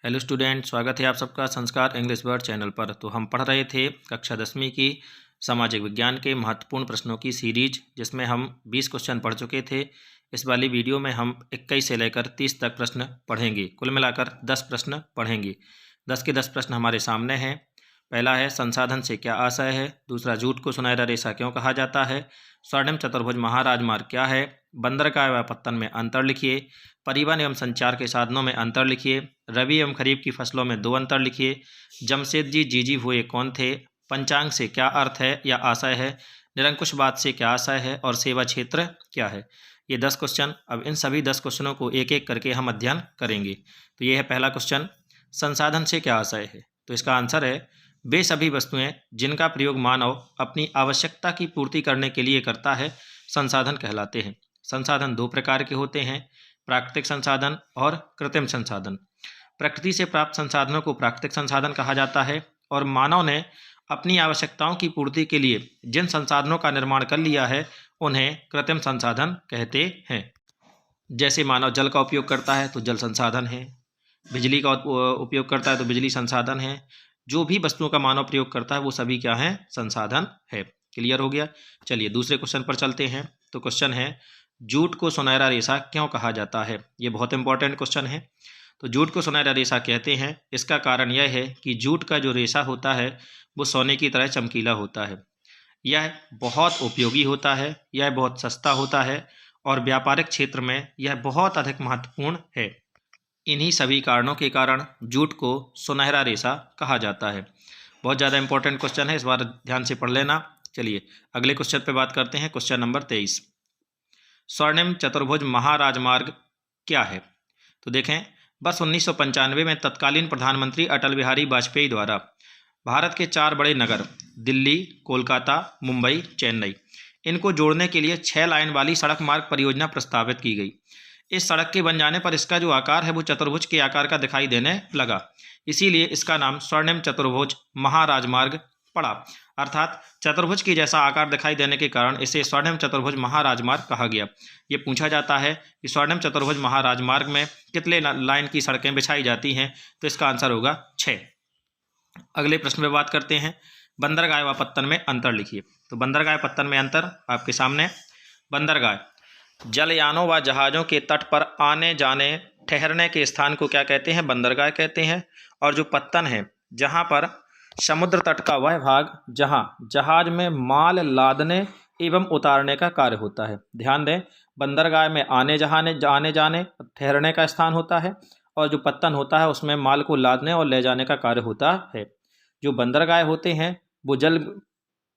Hello student, स्वागत है आप सबका संस्कार इंग्लिश वर्ड चैनल पर। तो हम पढ़ रहे थे कक्षा 10वीं की सामाजिक विज्ञान के महत्वपूर्ण प्रश्नों की सीरीज, जिसमें हम 20 क्वेश्चन पढ़ चुके थे। इस वाली वीडियो में हम 21 से लेकर 30 तक प्रश्न पढ़ेंगे। कुल मिलाकर 10 प्रश्न पढ़ेंगे। 10 के 10 प्रश्न हमारे सामने हैं। पहला है संसाधन से क्या आशय है। दूसरा, जूट को सुनहरा रेशा क्यों कहा जाता है। स्वर्णिम चतुर्भुज महाराजमार्ग क्या है। बंदरगाह व पत्तन में अंतर लिखिए। परिवहन एवं संचार के साधनों में अंतर लिखिए। रबी एवं खरीफ की फसलों में 2 अंतर लिखिए। जमशेद जी जीजी हुए कौन थे। पंचांग से क्या अर्थ है या आशय है। निरंकुशवाद से क्या आशय है और सेवा क्षेत्र क्या है। ये 10 क्वेश्चन। अब इन सभी 10 क्वेश्चनों को एक एक करके हम अध्ययन करेंगे। तो ये है पहला क्वेश्चन, संसाधन से क्या आशय है। तो इसका आंसर है, वे सभी वस्तुएं जिनका प्रयोग मानव अपनी आवश्यकता की पूर्ति करने के लिए करता है संसाधन कहलाते हैं। संसाधन 2 प्रकार के होते हैं, प्राकृतिक संसाधन और कृत्रिम संसाधन। प्रकृति से प्राप्त संसाधनों को प्राकृतिक संसाधन कहा जाता है और मानव ने अपनी आवश्यकताओं की पूर्ति के लिए जिन संसाधनों का निर्माण कर लिया है उन्हें कृत्रिम संसाधन कहते हैं। जैसे मानव जल का उपयोग करता है तो जल संसाधन है, बिजली का उपयोग करता है तो बिजली संसाधन है। जो भी वस्तुओं का मानव प्रयोग करता है वो सभी क्या है, संसाधन है। क्लियर हो गया। चलिए दूसरे क्वेश्चन पर चलते हैं। तो क्वेश्चन है, जूट को सुनहरा रेशा क्यों कहा जाता है। ये बहुत इंपॉर्टेंट क्वेश्चन है। तो जूट को सुनहरा रेशा कहते हैं, इसका कारण यह है कि जूट का जो रेशा होता है वो सोने की तरह चमकीला होता है। यह बहुत उपयोगी होता है, यह बहुत सस्ता होता है और व्यापारिक क्षेत्र में यह बहुत अधिक महत्वपूर्ण है। इन्हीं सभी कारणों के कारण जूट को सुनहरा रेशा कहा जाता है। बहुत ज़्यादा इंपॉर्टेंट क्वेश्चन है, इस बार ध्यान से पढ़ लेना। चलिए अगले क्वेश्चन पे बात करते हैं। क्वेश्चन नंबर 23, स्वर्णिम चतुर्भुज महाराजमार्ग क्या है। तो देखें, वर्ष 1995 में तत्कालीन प्रधानमंत्री अटल बिहारी वाजपेयी द्वारा भारत के 4 बड़े नगर दिल्ली, कोलकाता, मुंबई, चेन्नई, इनको जोड़ने के लिए 6 लाइन वाली सड़क मार्ग परियोजना प्रस्तावित की गई। इस सड़क के बन जाने पर इसका जो आकार है वो चतुर्भुज के आकार का दिखाई देने लगा, इसीलिए इसका नाम स्वर्णिम चतुर्भुज महाराजमार्ग पड़ा। अर्थात चतुर्भुज की जैसा आकार दिखाई देने के कारण इसे स्वर्णिम चतुर्भुज महाराजमार्ग कहा गया। ये पूछा जाता है कि स्वर्णिम चतुर्भुज महाराजमार्ग में कितने लाइन की सड़कें बिछाई जाती हैं, तो इसका आंसर होगा 6। अगले प्रश्न में बात करते हैं, बंदरगाह व पत्तन में अंतर लिखिए। तो बंदरगाह पत्तन में अंतर आपके सामने। बंदरगाह जलयानों व जहाज़ों के तट पर आने जाने ठहरने के स्थान को क्या कहते हैं, बंदरगाह कहते हैं। और जो पत्तन है, जहाँ पर समुद्र तट का वह भाग जहाँ जहाज में माल लादने एवं उतारने का कार्य होता है। ध्यान दें, बंदरगाह में आने जाने ठहरने का स्थान होता है और जो पत्तन होता है उसमें माल को लादने और ले जाने का कार्य होता है। जो बंदरगाह होते हैं वो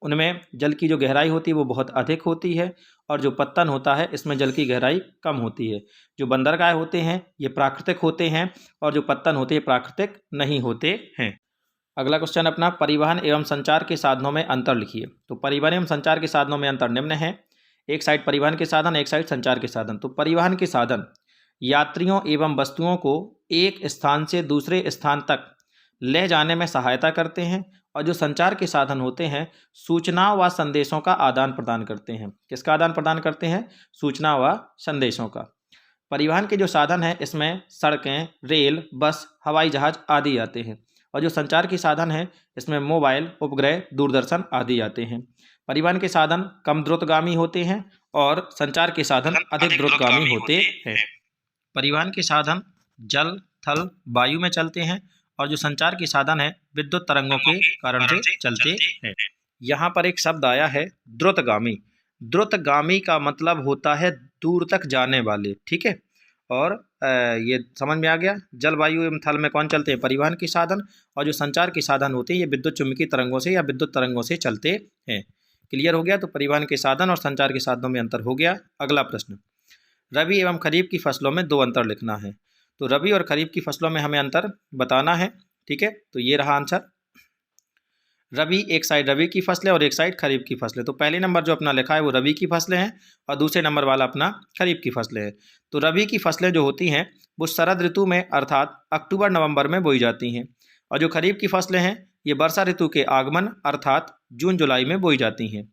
उनमें जल की जो गहराई होती है वो बहुत अधिक होती है और जो पत्तन होता है इसमें जल की गहराई कम होती है। जो बंदरगाह होते हैं ये प्राकृतिक होते हैं और जो पत्तन होते हैं प्राकृतिक नहीं होते हैं। अगला क्वेश्चन अपना, परिवहन एवं संचार के साधनों में अंतर लिखिए। तो परिवहन एवं संचार के साधनों में अंतर निम्न है। एक साइड परिवहन के साधन, एक साइड संचार के साधन। तो परिवहन के साधन यात्रियों एवं वस्तुओं को एक स्थान से दूसरे स्थान तक ले जाने में सहायता करते हैं और जो संचार के साधन होते हैं सूचना व संदेशों का आदान प्रदान करते हैं। किसका आदान प्रदान करते हैं, सूचना व संदेशों का। परिवहन के जो साधन हैं इसमें सड़कें, रेल, बस, हवाई जहाज आदि आते हैं और जो संचार के साधन हैं इसमें मोबाइल, उपग्रह, दूरदर्शन आदि आते हैं। परिवहन के साधन कम द्रुतगामी होते हैं और संचार के साधन अधिक द्रुतगामी होते हैं। परिवहन के साधन जल, थल, वायु में चलते हैं और जो संचार के साधन है विद्युत तरंगों के कारण से चलते हैं। यहाँ पर एक शब्द आया है द्रुतगामी। द्रुतगामी का मतलब होता है दूर तक जाने वाले, ठीक है। और ये समझ में आ गया। जल, वायु एवं थल में कौन चलते हैं, परिवहन के साधन। और जो संचार के साधन होते हैं ये विद्युत चुम्बकीय तरंगों से या विद्युत तरंगों से चलते हैं। क्लियर हो गया। तो परिवहन के साधन और संचार के साधनों में अंतर हो गया। अगला प्रश्न, रबी एवं खरीफ की फसलों में 2 अंतर लिखना है। तो रबी और खरीफ की फसलों में हमें अंतर बताना है, ठीक है। तो ये रहा आंसर। रबी, एक साइड रबी की फसलें और एक साइड खरीफ की फसलें। तो पहले नंबर जो अपना लिखा है वो रबी की फसलें हैं और दूसरे नंबर वाला अपना खरीफ की फसलें हैं। तो रबी की फसलें जो होती हैं वो शरद ऋतु में अर्थात अक्टूबर नवंबर में बोई जाती हैं और जो खरीफ की फसलें हैं ये वर्षा ऋतु के आगमन अर्थात जून जुलाई में बोई जाती हैं।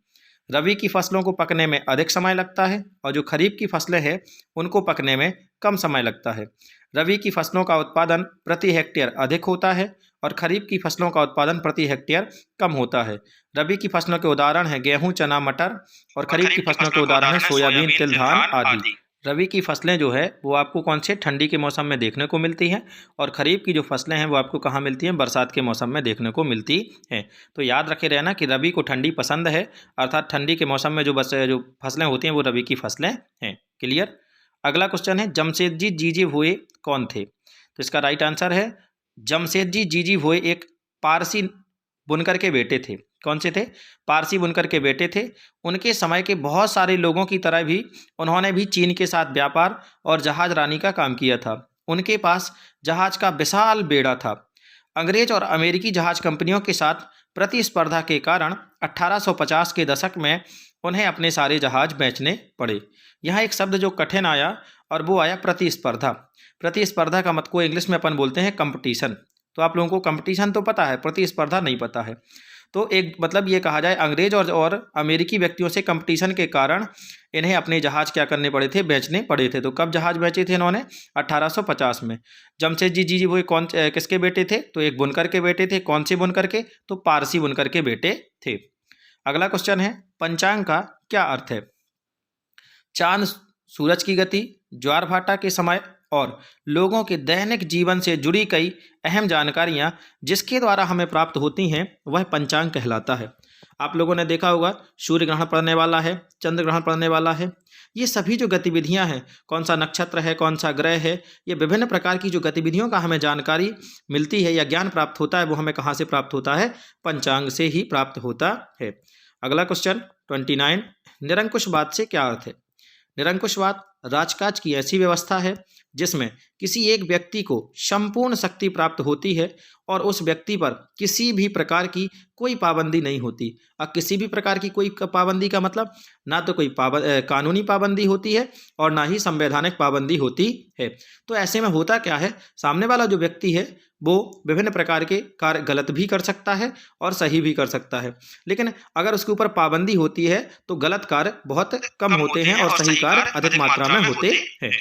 रबी की फसलों को पकने में अधिक समय लगता है और जो खरीफ की फसलें हैं उनको पकने में कम समय लगता है। रबी की फसलों का उत्पादन प्रति हेक्टेयर अधिक होता है और खरीफ की फसलों का उत्पादन प्रति हेक्टेयर कम होता है। रबी की फसलों के उदाहरण हैं गेहूं, चना, मटर और खरीफ की फसलों के उदाहरण हैं सोयाबीन, तिल, धान आदि। रबी की फसलें जो है वो आपको कौन से ठंडी के मौसम में देखने को मिलती हैं और खरीफ की जो फसलें हैं वो आपको कहाँ मिलती हैं, बरसात के मौसम में देखने को मिलती हैं। तो याद रखे रहना कि रबी को ठंडी पसंद है, अर्थात ठंडी के मौसम में जो फसलें होती हैं वो रबी की फसलें हैं। क्लियर। अगला क्वेश्चन है जमशेदजी जीजी भोये कौन थे? तो इसका राइट आंसर है जमशेदजी जीजी भोये एक पारसी बुनकर के बेटे थे। कौन से थे? पारसी बुनकर के बेटे थे। उनके समय के बहुत सारे लोगों की तरह भी उन्होंने भी चीन के साथ व्यापार और जहाज रानी का काम किया था। उनके पास जहाज का विशाल बेड़ा था। अंग्रेज और अमेरिकी जहाज कंपनियों के साथ प्रतिस्पर्धा के कारण 1850 के दशक में उन्हें अपने सारे जहाज बेचने पड़े। यहाँ एक शब्द जो कठिन आया और वो आया प्रतिस्पर्धा। प्रतिस्पर्धा का मतलब को इंग्लिश में अपन बोलते हैं कंपटीशन। तो आप लोगों को कंपटीशन तो पता है, प्रतिस्पर्धा नहीं पता है। तो एक मतलब ये कहा जाए अंग्रेज और अमेरिकी व्यक्तियों से कंपटीशन के कारण इन्हें अपने जहाज क्या करने पड़े थे, बेचने पड़े थे। तो कब जहाज बेचे थे इन्होंने? 1850 में। जमशेदजी जीजी वो कौन किसके बेटे थे? तो एक बुनकर के बेटे थे। कौन से बुनकर के? तो पारसी बुनकर के बेटे थे। अगला क्वेश्चन है पंचांग का क्या अर्थ है? चांद, सूरज की गति, ज्वार भाटा के समय और लोगों के दैनिक जीवन से जुड़ी कई अहम जानकारियां जिसके द्वारा हमें प्राप्त होती हैं वह पंचांग कहलाता है। आप लोगों ने देखा होगा सूर्य ग्रहण पड़ने वाला है, चंद्र ग्रहण पड़ने वाला है। ये सभी जो गतिविधियां हैं, कौन सा नक्षत्र है, कौन सा ग्रह है, ये विभिन्न प्रकार की जो गतिविधियों का हमें जानकारी मिलती है या ज्ञान प्राप्त होता है वो हमें कहाँ से प्राप्त होता है? पंचांग से ही प्राप्त होता है। अगला क्वेश्चन 29, निरंकुशवाद से क्या अर्थ है? निरंकुशवाद राजकाज की ऐसी व्यवस्था है जिसमें किसी एक व्यक्ति को संपूर्ण शक्ति प्राप्त होती है और उस व्यक्ति पर किसी भी प्रकार की कोई पाबंदी नहीं होती। अब किसी भी प्रकार की कोई पाबंदी का मतलब ना तो कोई कानूनी पाबंदी होती है और ना ही संवैधानिक पाबंदी होती है। तो ऐसे में होता क्या है, सामने वाला जो व्यक्ति है वो विभिन्न प्रकार के कार्य गलत भी कर सकता है और सही भी कर सकता है, लेकिन अगर उसके ऊपर पाबंदी होती है तो गलत कार्य बहुत कम होते हैं और सही कार्य अधिक मात्रा में होते हैं।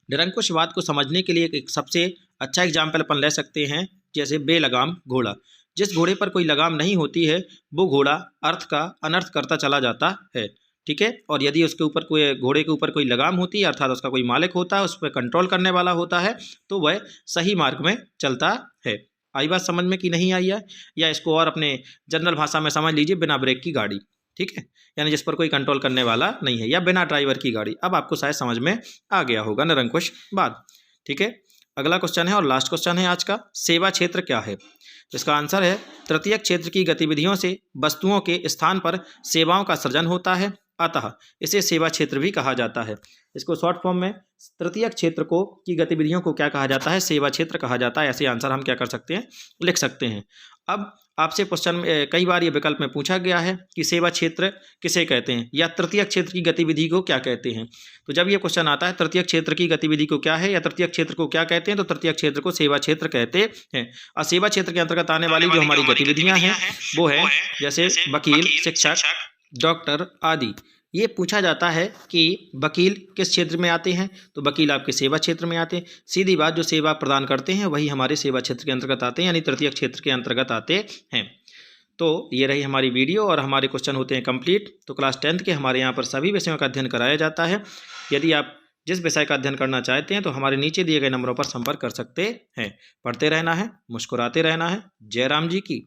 निरंकुशवाद को समझने के लिए एक सबसे अच्छा एग्जाम्पल अपन ले सकते हैं, जैसे बेलगाम घोड़ा। जिस घोड़े पर कोई लगाम नहीं होती है वो घोड़ा अर्थ का अनर्थ करता चला जाता है। ठीक है। और यदि उसके ऊपर कोई घोड़े के ऊपर कोई लगाम होती है, अर्थात उसका कोई मालिक होता है, उस पर कंट्रोल करने वाला होता है, तो वह सही मार्ग में चलता है। आई बात समझ में कि नहीं आई है? या इसको और अपने जनरल भाषा में समझ लीजिए, बिना ब्रेक की गाड़ी। ठीक है, यानी जिस पर कोई कंट्रोल करने वाला नहीं है, या बिना ड्राइवर की गाड़ी। अब आपको शायद समझ में आ गया होगा निरंकुशवाद। ठीक है। अगला क्वेश्चन है और लास्ट क्वेश्चन है आज का, सेवा क्षेत्र क्या है? इसका आंसर है तृतीयक क्षेत्र की गतिविधियों से वस्तुओं के स्थान पर सेवाओं का सृजन होता है, अतः इसे सेवा क्षेत्र भी कहा जाता है। इसको शॉर्ट फॉर्म में तृतीयक क्षेत्र को की गतिविधियों को क्या कहा जाता है? सेवा क्षेत्र कहा जाता है। ऐसे आंसर हम क्या कर सकते हैं, लिख सकते हैं। अब आपसे क्वेश्चन कई बार ये विकल्प में पूछा गया है कि सेवा क्षेत्र किसे कहते हैं या तृतीयक क्षेत्र की गतिविधि को क्या कहते हैं। तो जब ये क्वेश्चन आता है तृतीयक क्षेत्र की गतिविधि को क्या है या तृतीयक क्षेत्र को क्या कहते हैं, तो तृतीयक क्षेत्र को सेवा क्षेत्र कहते हैं। और सेवा क्षेत्र के अंतर्गत आने वाली जो हमारी गतिविधियां हैं वो है जैसे वकील, शिक्षक, डॉक्टर आदि। ये पूछा जाता है कि वकील किस क्षेत्र में आते हैं, तो वकील आपके सेवा क्षेत्र में आते हैं। सीधी बात, जो सेवा प्रदान करते हैं वही हमारे सेवा क्षेत्र के अंतर्गत आते हैं, यानी तृतीयक क्षेत्र के अंतर्गत आते हैं। तो ये रही हमारी वीडियो और हमारे क्वेश्चन होते हैं कंप्लीट। तो क्लास 10th के हमारे यहाँ पर सभी विषयों का अध्ययन कराया जाता है। यदि आप जिस विषय का अध्ययन करना चाहते हैं तो हमारे नीचे दिए गए नंबरों पर संपर्क कर सकते हैं। पढ़ते रहना है, मुस्कुराते रहना है। जय राम जी की।